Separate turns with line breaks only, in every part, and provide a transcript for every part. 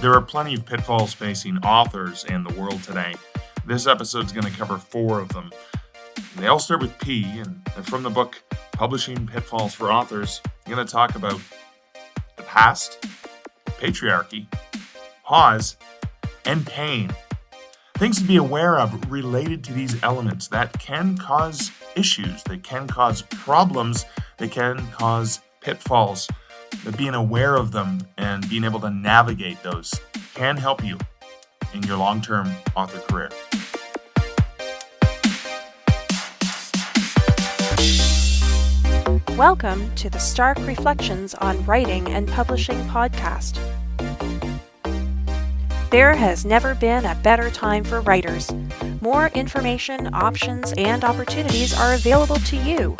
There are plenty of pitfalls facing authors in the world today. This episode is going to cover 4 of them. They all start with P, and they're from the book Publishing Pitfalls for Authors. I'm going to talk about the past, patriarchy, pause, and pain. Things to be aware of related to these elements that can cause issues, they can cause problems, they can cause pitfalls. But being aware of them and being able to navigate those can help you in your long-term author career.
Welcome to the Stark Reflections on Writing and Publishing podcast. There has never been a better time for writers. More information, options, and opportunities are available to you,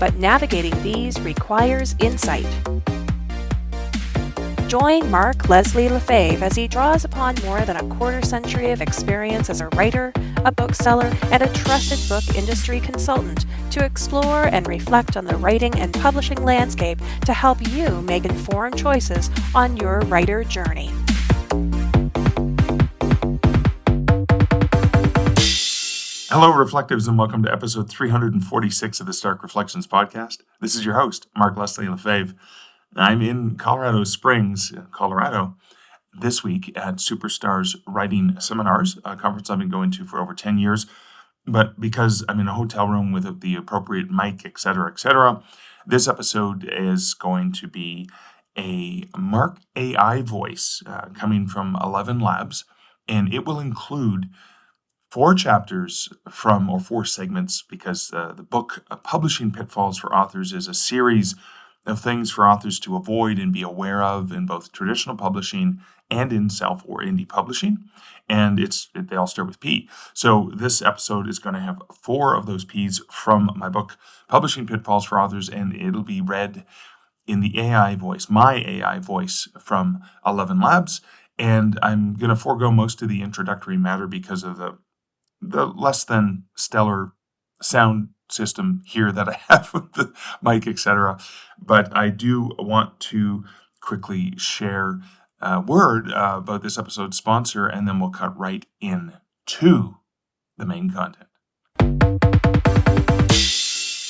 but navigating these requires insight. Join Mark Leslie Lefebvre as he draws upon more than a quarter century of experience as a writer, a bookseller, and a trusted book industry consultant to explore and reflect on the writing and publishing landscape to help you make informed choices on your writer journey.
Hello, Reflectives, and welcome to episode 346 of the Stark Reflections podcast. This is your host, Mark Leslie Lefebvre. I'm in Colorado Springs, Colorado, this week at Superstars Writing Seminars, a conference I've been going to for over 10 years. But because I'm in a hotel room with the appropriate mic, etc., this episode is going to be a Mark AI voice coming from 11 Labs, and it will include 4 chapters or 4 segments, because the book Publishing Pitfalls for Authors is a series of things for authors to avoid and be aware of in both traditional publishing and in self or indie publishing. And they all start with P. So this episode is going to have 4 of those Ps from my book, Publishing Pitfalls for Authors, and it'll be read in the AI voice, my AI voice from 11 Labs. And I'm going to forego most of the introductory matter because of the less than stellar sound system here that I have with the mic, etc. But I do want to quickly share a word about this episode's sponsor, and then we'll cut right into the main content.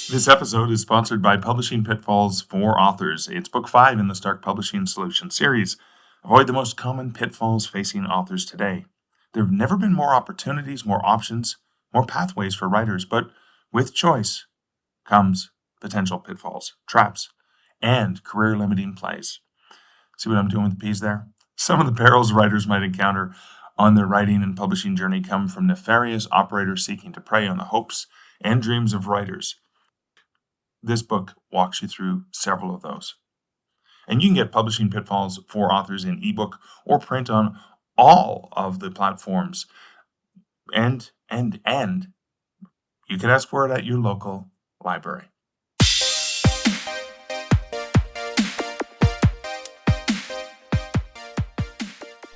This episode is sponsored by Publishing Pitfalls for Authors. It's book 5 in the Stark Publishing Solution series. Avoid the most common pitfalls facing authors today. There have never been more opportunities, more options, more pathways for writers, but with choice comes potential pitfalls, traps, and career-limiting plays. See what I'm doing with the P's there? Some of the perils writers might encounter on their writing and publishing journey come from nefarious operators seeking to prey on the hopes and dreams of writers. This book walks you through several of those. And you can get Publishing Pitfalls for Authors in ebook or print on all of the platforms. And you can ask for it at your local library.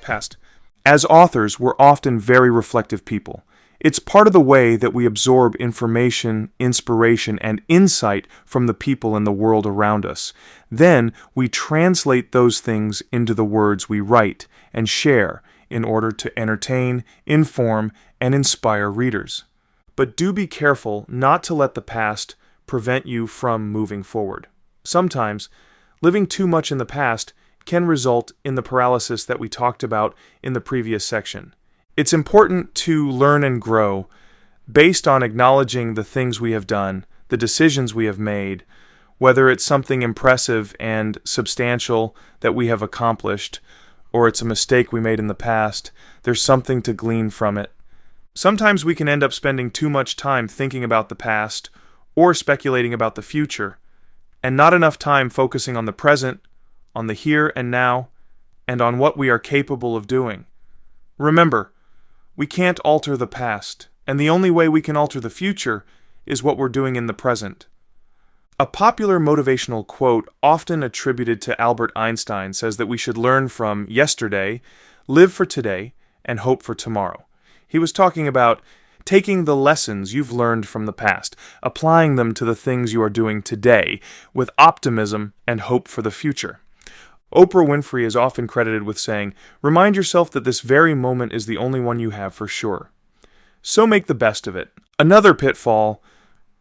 Past. As authors, we're often very reflective people. It's part of the way that we absorb information, inspiration, and insight from the people in the world around us. Then we translate those things into the words we write and share in order to entertain, inform, and inspire readers. But do be careful not to let the past prevent you from moving forward. Sometimes, living too much in the past can result in the paralysis that we talked about in the previous section. It's important to learn and grow based on acknowledging the things we have done, the decisions we have made, whether it's something impressive and substantial that we have accomplished, or it's a mistake we made in the past. There's something to glean from it. Sometimes we can end up spending too much time thinking about the past or speculating about the future, and not enough time focusing on the present, on the here and now, and on what we are capable of doing. Remember, we can't alter the past, and the only way we can alter the future is what we're doing in the present. A popular motivational quote often attributed to Albert Einstein says that we should learn from yesterday, live for today, and hope for tomorrow. He was talking about taking the lessons you've learned from the past, applying them to the things you are doing today with optimism and hope for the future. Oprah Winfrey is often credited with saying, "Remind yourself that this very moment is the only one you have for sure." So make the best of it. Another pitfall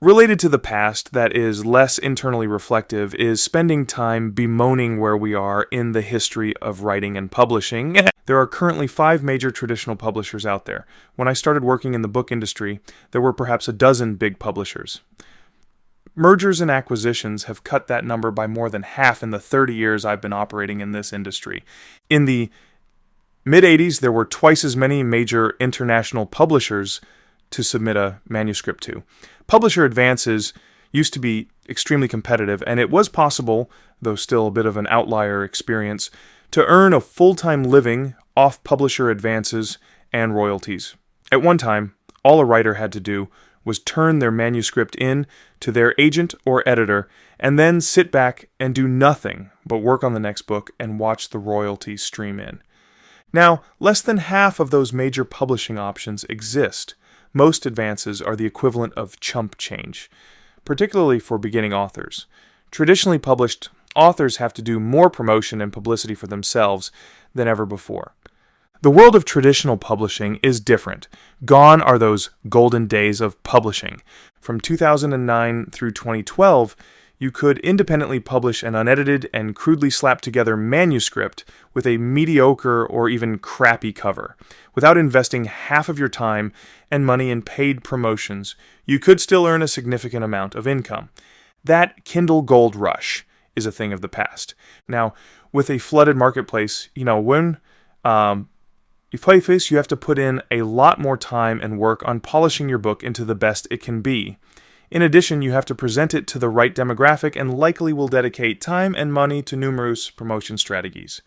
related to the past that is less internally reflective is spending time bemoaning where we are in the history of writing and publishing. There are currently 5 major traditional publishers out there. When I started working in the book industry, there were perhaps a dozen big publishers. Mergers and acquisitions have cut that number by more than half in the 30 years I've been operating in this industry. In the mid-'80s, there were twice as many major international publishers to submit a manuscript to. Publisher advances used to be extremely competitive, and it was possible, though still a bit of an outlier experience, to earn a full-time living off publisher advances and royalties. At one time, all a writer had to do was turn their manuscript in to their agent or editor, and then sit back and do nothing but work on the next book and watch the royalties stream in. Now, less than half of those major publishing options exist. Most advances are the equivalent of chump change, particularly for beginning authors. Traditionally published authors have to do more promotion and publicity for themselves than ever before. The world of traditional publishing is different. Gone are those golden days of publishing. From 2009 through 2012, you could independently publish an unedited and crudely slapped together manuscript with a mediocre or even crappy cover. Without investing half of your time and money in paid promotions, you could still earn a significant amount of income. That Kindle gold rush is a thing of the past. Now, with a flooded marketplace, when you play this, you have to put in a lot more time and work on polishing your book into the best it can be. In addition, you have to present it to the right demographic and likely will dedicate time and money to numerous promotion strategies.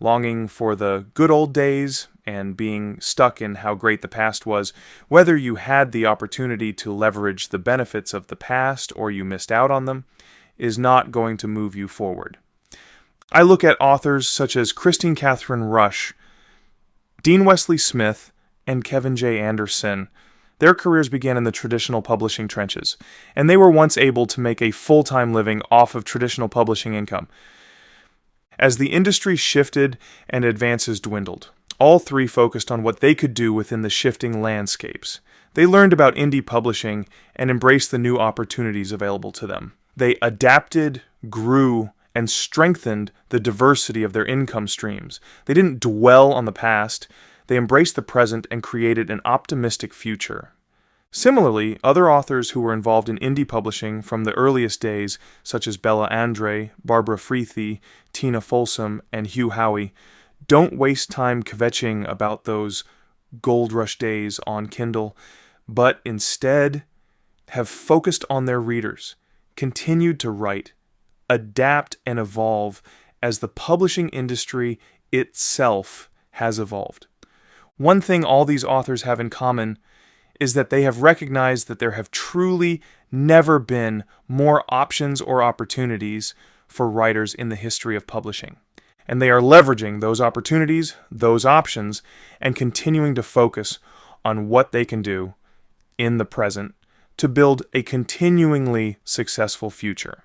Longing for the good old days and being stuck in how great the past was, whether you had the opportunity to leverage the benefits of the past or you missed out on them, is not going to move you forward. I look at authors such as Christine Catherine Rush, Dean Wesley Smith, and Kevin J. Anderson. Their careers began in the traditional publishing trenches, and they were once able to make a full-time living off of traditional publishing income. As the industry shifted and advances dwindled, all 3 focused on what they could do within the shifting landscapes. They learned about indie publishing and embraced the new opportunities available to them. They adapted, grew, and strengthened the diversity of their income streams. They didn't dwell on the past. They embraced the present and created an optimistic future. Similarly, other authors who were involved in indie publishing from the earliest days, such as Bella Andre, Barbara Freethy, Tina Folsom, and Hugh Howey, don't waste time kvetching about those gold rush days on Kindle, but instead have focused on their readers, continued to write, adapt, and evolve as the publishing industry itself has evolved. One thing all these authors have in common is that they have recognized that there have truly never been more options or opportunities for writers in the history of publishing. And they are leveraging those opportunities, those options, and continuing to focus on what they can do in the present to build a continuingly successful future.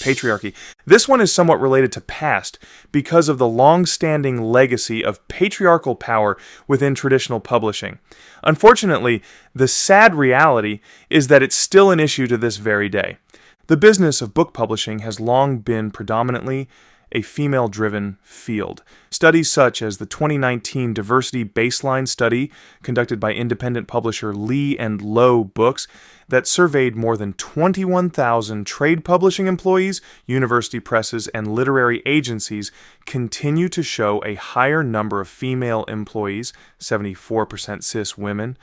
Patriarchy. This one is somewhat related to past because of the long-standing legacy of patriarchal power within traditional publishing. Unfortunately, the sad reality is that it's still an issue to this very day. The business of book publishing has long been predominantly a female-driven field. Studies such as the 2019 Diversity Baseline Study conducted by independent publisher Lee and Low Books that surveyed more than 21,000 trade publishing employees, university presses, and literary agencies continue to show a higher number of female employees, 74% cis women,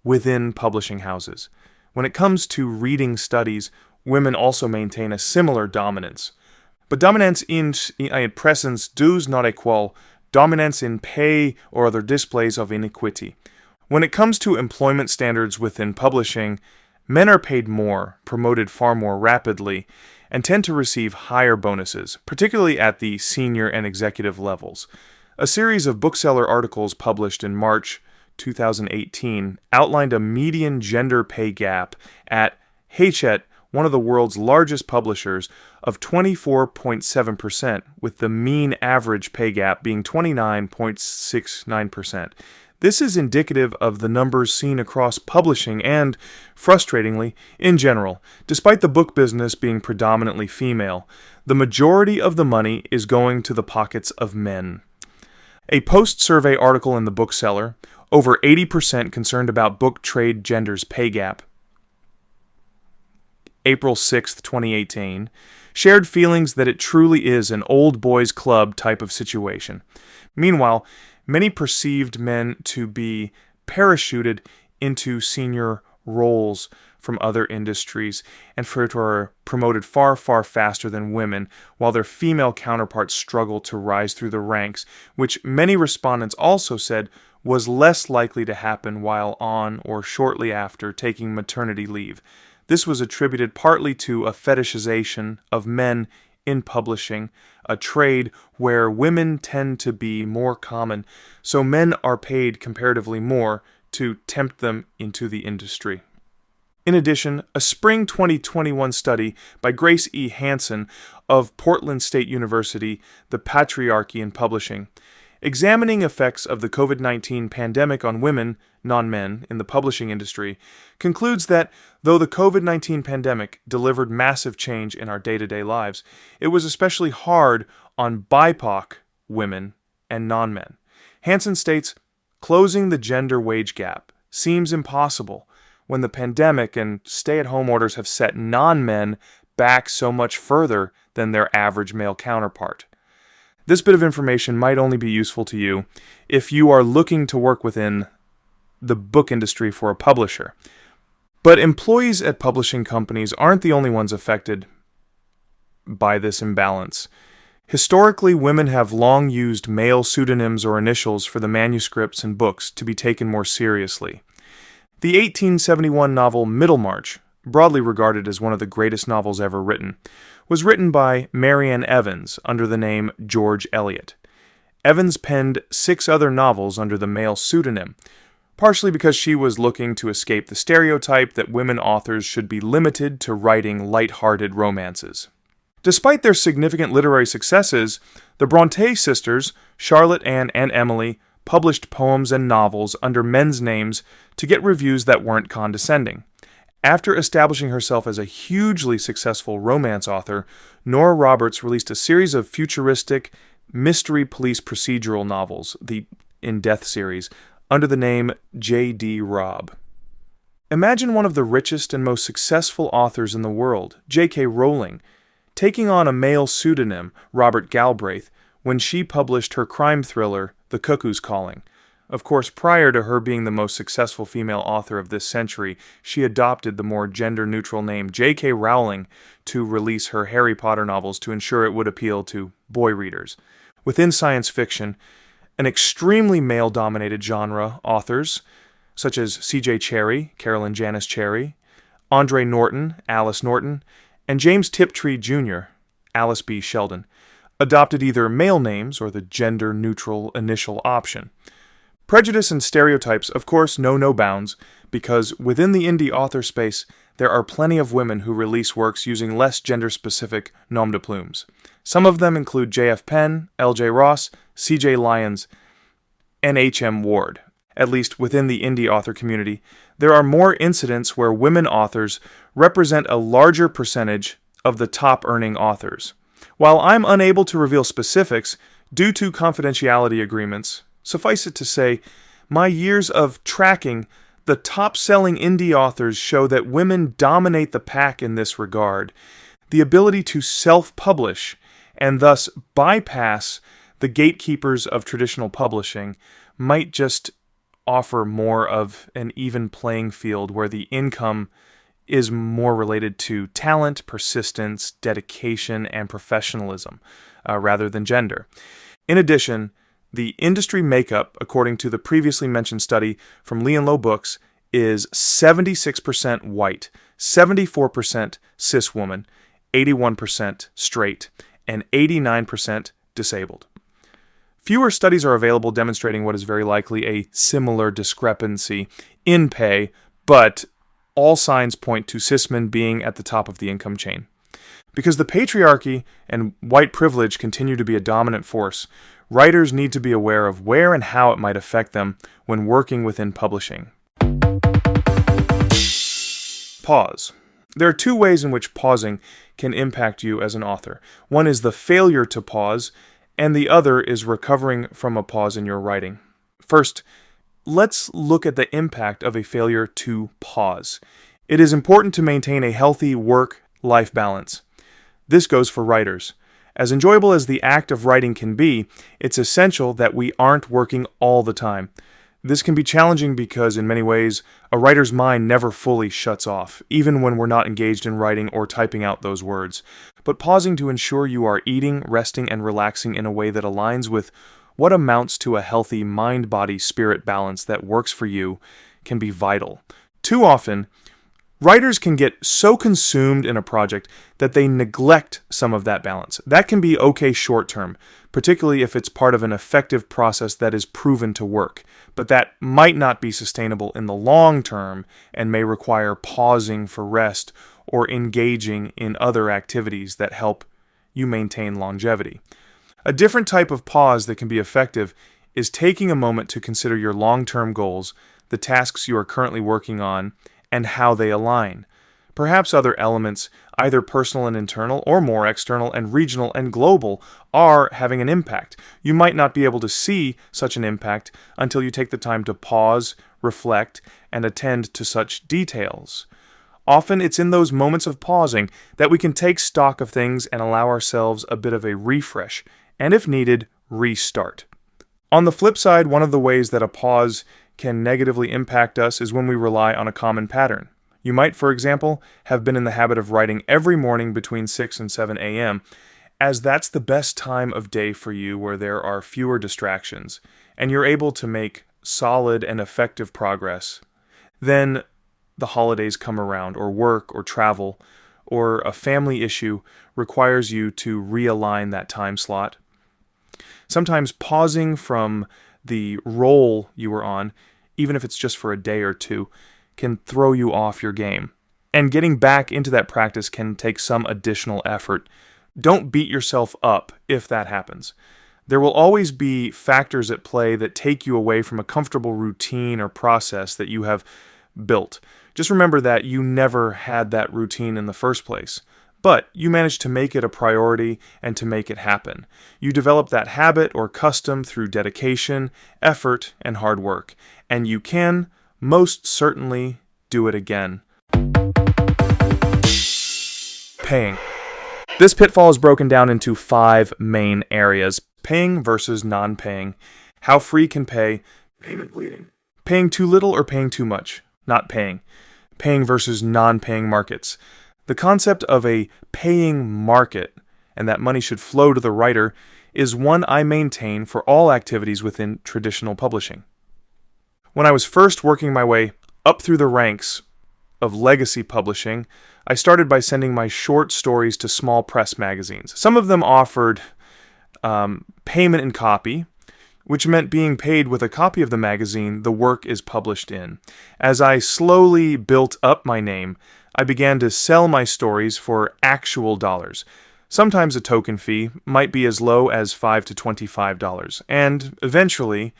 within publishing houses. When it comes to reading studies, women also maintain a similar dominance. But dominance in presence does not equal dominance in pay or other displays of inequity. When it comes to employment standards within publishing, men are paid more, promoted far more rapidly, and tend to receive higher bonuses, particularly at the senior and executive levels. A series of bookseller articles published in March 2018 outlined a median gender pay gap at Hachette one of the world's largest publishers, of 24.7%, with the mean average pay gap being 29.69%. This is indicative of the numbers seen across publishing and, frustratingly, in general. Despite the book business being predominantly female, the majority of the money is going to the pockets of men. A post-survey article in The Bookseller, over 80% concerned about book trade genders pay gap, April 6, 2018, shared feelings that it truly is an old boys club type of situation. Meanwhile, many perceived men to be parachuted into senior roles from other industries and are promoted far, far faster than women, while their female counterparts struggle to rise through the ranks, which many respondents also said was less likely to happen while on or shortly after taking maternity leave. This was attributed partly to a fetishization of men in publishing, a trade where women tend to be more common, so men are paid comparatively more to tempt them into the industry. In addition, a spring 2021 study by Grace E. Hansen of Portland State University, The Patriarchy in Publishing, examining effects of the COVID-19 pandemic on women, non-men, in the publishing industry, concludes that though the COVID-19 pandemic delivered massive change in our day-to-day lives, it was especially hard on BIPOC women and non-men. Hansen states, closing the gender wage gap seems impossible when the pandemic and stay-at-home orders have set non-men back so much further than their average male counterpart. This bit of information might only be useful to you if you are looking to work within the book industry for a publisher. But employees at publishing companies aren't the only ones affected by this imbalance. Historically, women have long used male pseudonyms or initials for the manuscripts and books to be taken more seriously. The 1871 novel Middlemarch, broadly regarded as one of the greatest novels ever written, was written by Marian Evans under the name George Eliot. Evans penned 6 other novels under the male pseudonym, partially because she was looking to escape the stereotype that women authors should be limited to writing light-hearted romances. Despite their significant literary successes, the Bronte sisters, Charlotte, Anne, and Emily, published poems and novels under men's names to get reviews that weren't condescending. After establishing herself as a hugely successful romance author, Nora Roberts released a series of futuristic mystery police procedural novels, the In Death series, under the name J.D. Robb. Imagine one of the richest and most successful authors in the world, J.K. Rowling, taking on a male pseudonym, Robert Galbraith, when she published her crime thriller, The Cuckoo's Calling. Of course, prior to her being the most successful female author of this century, she adopted the more gender-neutral name J.K. Rowling to release her Harry Potter novels to ensure it would appeal to boy readers. Within science fiction, an extremely male-dominated genre authors, such as C.J. Cherryh, Carolyn Janice Cherry, Andre Norton, Alice Norton, and James Tiptree Jr., Alice B. Sheldon, adopted either male names or the gender-neutral initial option. Prejudice and stereotypes, of course, know no bounds, because within the indie author space, there are plenty of women who release works using less gender-specific nom de plumes. Some of them include J.F. Penn, L.J. Ross, C.J. Lyons, and H.M. Ward. At least within the indie author community, there are more incidents where women authors represent a larger percentage of the top-earning authors. While I'm unable to reveal specifics due to confidentiality agreements, suffice it to say, my years of tracking the top-selling indie authors show that women dominate the pack in this regard. The ability to self-publish and thus bypass the gatekeepers of traditional publishing might just offer more of an even playing field where the income is more related to talent, persistence, dedication, and professionalism, rather than gender. In addition, the industry makeup, according to the previously mentioned study from Lee & Low Books, is 76% white, 74% cis woman, 81% straight, and 89% disabled. Fewer studies are available demonstrating what is very likely a similar discrepancy in pay, but all signs point to cis-men being at the top of the income chain. Because the patriarchy and white privilege continue to be a dominant force, writers need to be aware of where and how it might affect them when working within publishing. Pause. There are two ways in which pausing can impact you as an author. One is the failure to pause, and the other is recovering from a pause in your writing. First, let's look at the impact of a failure to pause. It is important to maintain a healthy work-life balance. This goes for writers. As enjoyable as the act of writing can be, it's essential that we aren't working all the time. This can be challenging because, in many ways, a writer's mind never fully shuts off, even when we're not engaged in writing or typing out those words. But pausing to ensure you are eating, resting, and relaxing in a way that aligns with what amounts to a healthy mind-body-spirit balance that works for you can be vital. Too often, writers can get so consumed in a project that they neglect some of that balance. That can be okay short-term, particularly if it's part of an effective process that is proven to work. But that might not be sustainable in the long term and may require pausing for rest or engaging in other activities that help you maintain longevity. A different type of pause that can be effective is taking a moment to consider your long-term goals, the tasks you are currently working on, and how they align. Perhaps other elements, either personal and internal, or more external and regional and global, are having an impact. You might not be able to see such an impact until you take the time to pause, reflect, and attend to such details. Often it's in those moments of pausing that we can take stock of things and allow ourselves a bit of a refresh, and if needed, restart. On the flip side, one of the ways that a pause can negatively impact us is when we rely on a common pattern. You might, for example, have been in the habit of writing every morning between 6 and 7 a.m., as that's the best time of day for you where there are fewer distractions, and you're able to make solid and effective progress. Then the holidays come around, or work, or travel, or a family issue requires you to realign that time slot. Sometimes pausing from the role you were on, even if it's just for a day or two, can throw you off your game. And getting back into that practice can take some additional effort. Don't beat yourself up if that happens. There will always be factors at play that take you away from a comfortable routine or process that you have built. Just remember that you never had that routine in the first place. But you managed to make it a priority and to make it happen. You developed that habit or custom through dedication, effort, and hard work. And you can, most certainly, do it again. Paying. This pitfall is broken down into 5 main areas. Paying versus non-paying. How free can pay. Payment bleeding. Paying too little or paying too much. Not paying. Paying versus non-paying markets. The concept of a paying market, and that money should flow to the writer, is one I maintain for all activities within traditional publishing. When I was first working my way up through the ranks of legacy publishing, I started by sending my short stories to small press magazines. Some of them offered payment in copy, which meant being paid with a copy of the magazine the work is published in. As I slowly built up my name, I began to sell my stories for actual dollars. Sometimes a token fee might be as low as $5 to $25, and eventually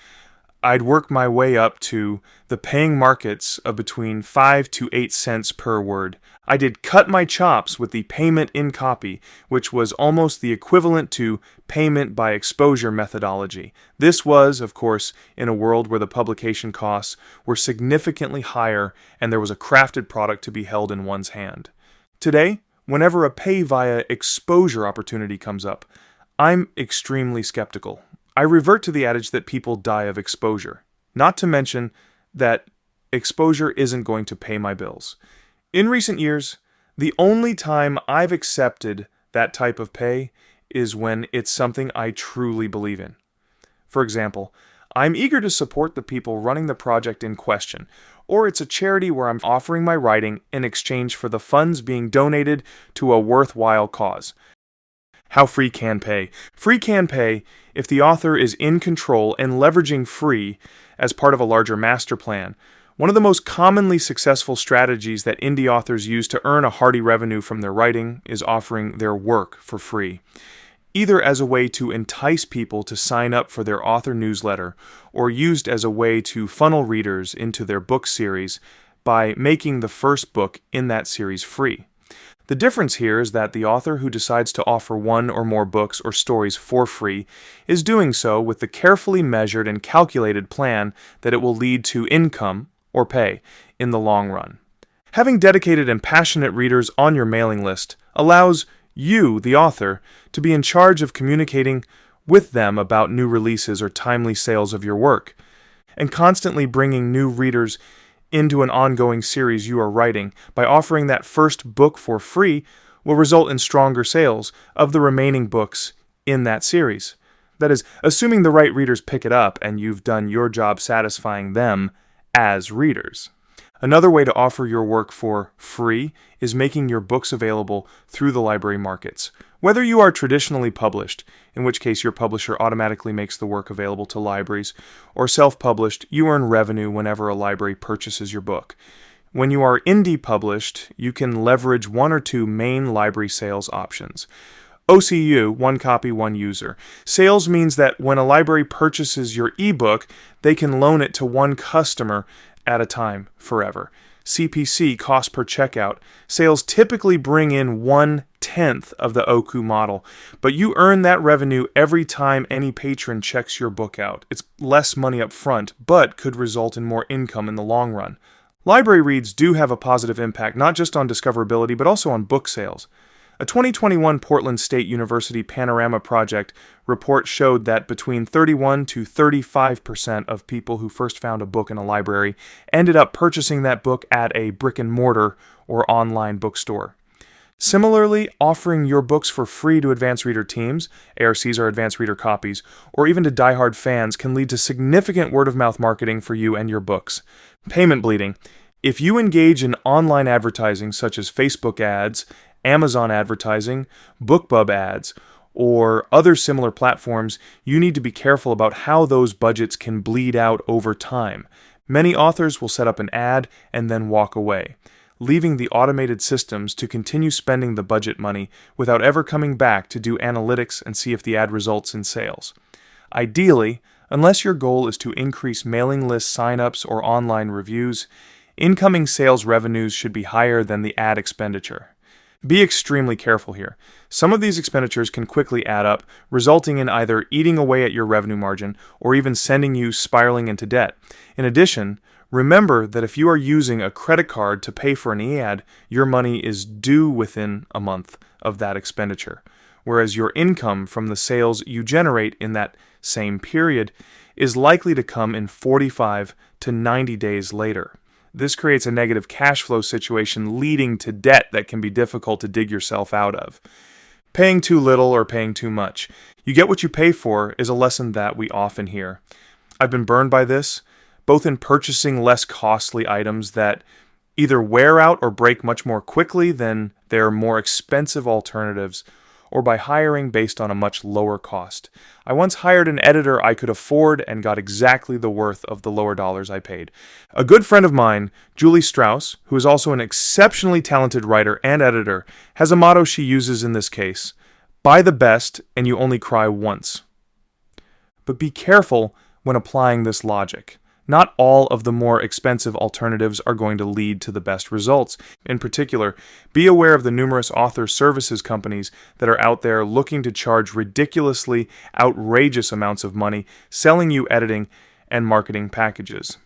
I'd work my way up to the paying markets of between 5 to 8 cents per word. I did cut my chops with the payment in copy, which was almost the equivalent to payment by exposure methodology. This was, of course, in a world where the publication costs were significantly higher and there was a crafted product to be held in one's hand. Today, whenever a pay via exposure opportunity comes up, I'm extremely skeptical. I revert to the adage that people die of exposure, not to mention that exposure isn't going to pay my bills. In recent years, the only time I've accepted that type of pay is when it's something I truly believe in. For example, I'm eager to support the people running the project in question, or it's a charity where I'm offering my writing in exchange for the funds being donated to a worthwhile cause. How free can pay? Free can pay if the author is in control and leveraging free as part of a larger master plan, One of the most commonly successful strategies that indie authors use to earn a hearty revenue from their writing is offering their work for free, either as a way to entice people to sign up for their author newsletter or used as a way to funnel readers into their book series by making the first book in that series free. The difference here is that the author who decides to offer one or more books or stories for free is doing so with the carefully measured and calculated plan that it will lead to income or pay in the long run. Having dedicated and passionate readers on your mailing list allows you, the author, to be in charge of communicating with them about new releases or timely sales of your work, and constantly bringing new readers into an ongoing series you are writing by offering that first book for free will result in stronger sales of the remaining books in that series. That is, assuming the right readers pick it up and you've done your job satisfying them as readers. Another way to offer your work for free is making your books available through the library markets. Whether you are traditionally published, in which case your publisher automatically makes the work available to libraries, or self-published, you earn revenue whenever a library purchases your book. When you are indie published, you can leverage one or two main library sales options. OCU, one copy, one user. Sales means that when a library purchases your ebook, they can loan it to one customer at a time forever. CPC, cost per checkout. Sales typically bring in 1/10 of the OCU model, but you earn that revenue every time any patron checks your book out. It's less money up front, but could result in more income in the long run. Library reads do have a positive impact, not just on discoverability, but also on book sales. A 2021 Portland State University Panorama Project report showed that between 31 to 35% of people who first found a book in a library ended up purchasing that book at a brick-and-mortar or online bookstore. Similarly, offering your books for free to advanced reader teams, ARCs are advanced reader copies, or even to diehard fans can lead to significant word-of-mouth marketing for you and your books. Payment bleeding. If you engage in online advertising such as Facebook ads, Amazon advertising, BookBub ads, or other similar platforms, you need to be careful about how those budgets can bleed out over time. Many authors will set up an ad and then walk away, leaving the automated systems to continue spending the budget money without ever coming back to do analytics and see if the ad results in sales. Ideally, unless your goal is to increase mailing list signups or online reviews, incoming sales revenues should be higher than the ad expenditure. Be extremely careful here. Some of these expenditures can quickly add up, resulting in either eating away at your revenue margin or even sending you spiraling into debt. In addition, remember that if you are using a credit card to pay for an e-ad, your money is due within a month of that expenditure, whereas your income from the sales you generate in that same period is likely to come in 45 to 90 days later. This creates a negative cash flow situation leading to debt that can be difficult to dig yourself out of. Paying too little or paying too much. You get what you pay for is a lesson that we often hear. I've been burned by this, both in purchasing less costly items that either wear out or break much more quickly than their more expensive alternatives, or by hiring based on a much lower cost. I once hired an editor I could afford and got exactly the worth of the lower dollars I paid. A good friend of mine, Julie Strauss, who is also an exceptionally talented writer and editor, has a motto she uses in this case: buy the best and you only cry once. But be careful when applying this logic. Not all of the more expensive alternatives are going to lead to the best results. In particular, be aware of the numerous author services companies that are out there looking to charge ridiculously outrageous amounts of money selling you editing and marketing packages.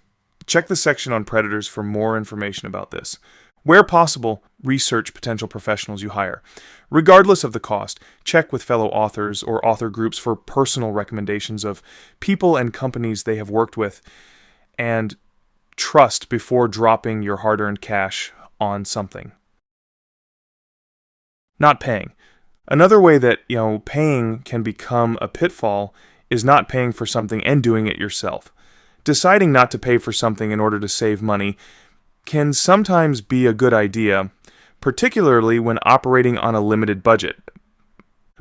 Check the section on predators for more information about this. Where possible, research potential professionals you hire. Regardless of the cost, check with fellow authors or author groups for personal recommendations of people and companies they have worked with, and trust before dropping your hard-earned cash on something. Not paying. Another way that, paying can become a pitfall is not paying for something and doing it yourself. Deciding not to pay for something in order to save money can sometimes be a good idea, particularly when operating on a limited budget.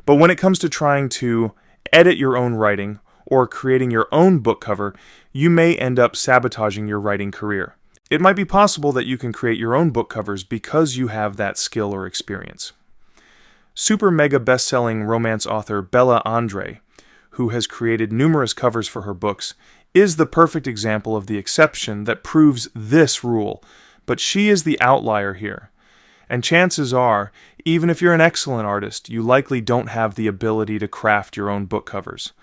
But when it comes to trying to edit your own writing or creating your own book cover, you may end up sabotaging your writing career. It might be possible that you can create your own book covers because you have that skill or experience. Super mega best-selling romance author Bella Andre, who has created numerous covers for her books, is the perfect example of the exception that proves this rule, but she is the outlier here. And chances are, even if you're an excellent artist, you likely don't have the ability to craft your own book covers.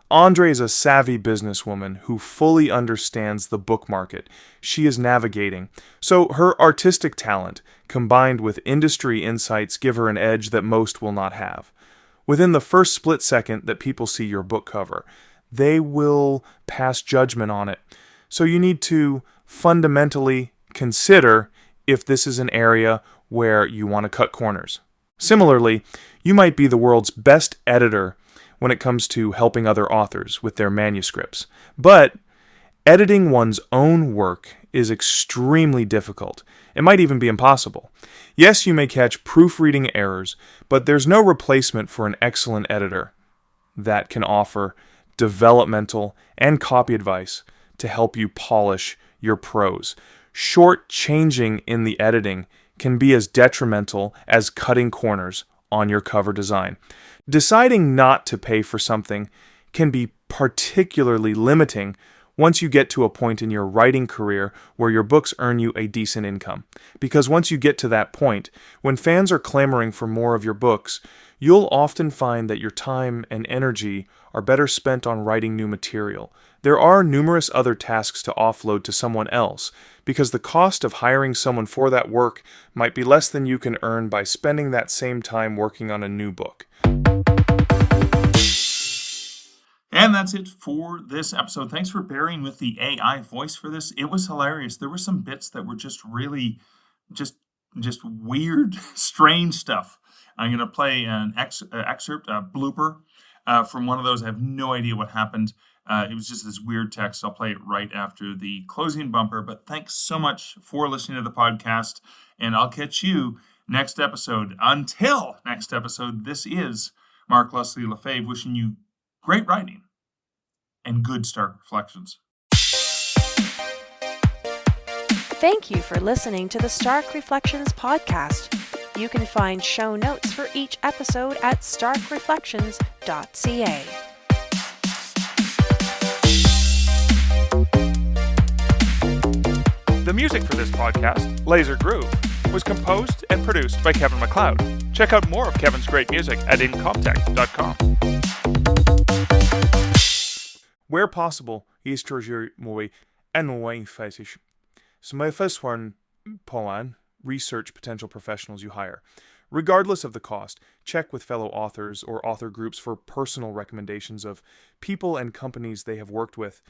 Andre is a savvy businesswoman who fully understands the book market she is navigating, so her artistic talent, combined with industry insights, give her an edge that most will not have. Within the first split second that people see your book cover, they will pass judgment on it. So you need to fundamentally consider if this is an area where you want to cut corners. Similarly, you might be the world's best editor when it comes to helping other authors with their manuscripts. But editing one's own work is extremely difficult. It might even be impossible. Yes, you may catch proofreading errors, but there's no replacement for an excellent editor that can offer developmental and copy advice to help you polish your prose. Short-changing in the editing can be as detrimental as cutting corners on your cover design. Deciding not to pay for something can be particularly limiting once you get to a point in your writing career where your books earn you a decent income. Because once you get to that point, when fans are clamoring for more of your books, you'll often find that your time and energy are better spent on writing new material. There are numerous other tasks to offload to someone else, because the cost of hiring someone for that work might be less than you can earn by spending that same time working on a new book.
And that's it for this episode. Thanks for bearing with the AI voice for this. It was hilarious. There were some bits that were just really just weird, strange stuff. I'm going to play an excerpt, a blooper from one of those. I have no idea what happened. It was just this weird text. I'll play it right after the closing bumper. But thanks so much for listening to the podcast, and I'll catch you next episode. Until next episode, this is Mark Leslie Lefebvre wishing you great writing and good Stark Reflections.
Thank you for listening to the Stark Reflections podcast. You can find show notes for each episode at starkreflections.ca.
The music for this podcast, Laser Groove, was composed and produced by Kevin MacLeod. Check out more of Kevin's great music at incomptech.com. Where possible, Easter Moy and Wayne Fetish. So my first one, Poan, research potential professionals you hire. Regardless of the cost, check with fellow authors or author groups for personal recommendations of people and companies they have worked with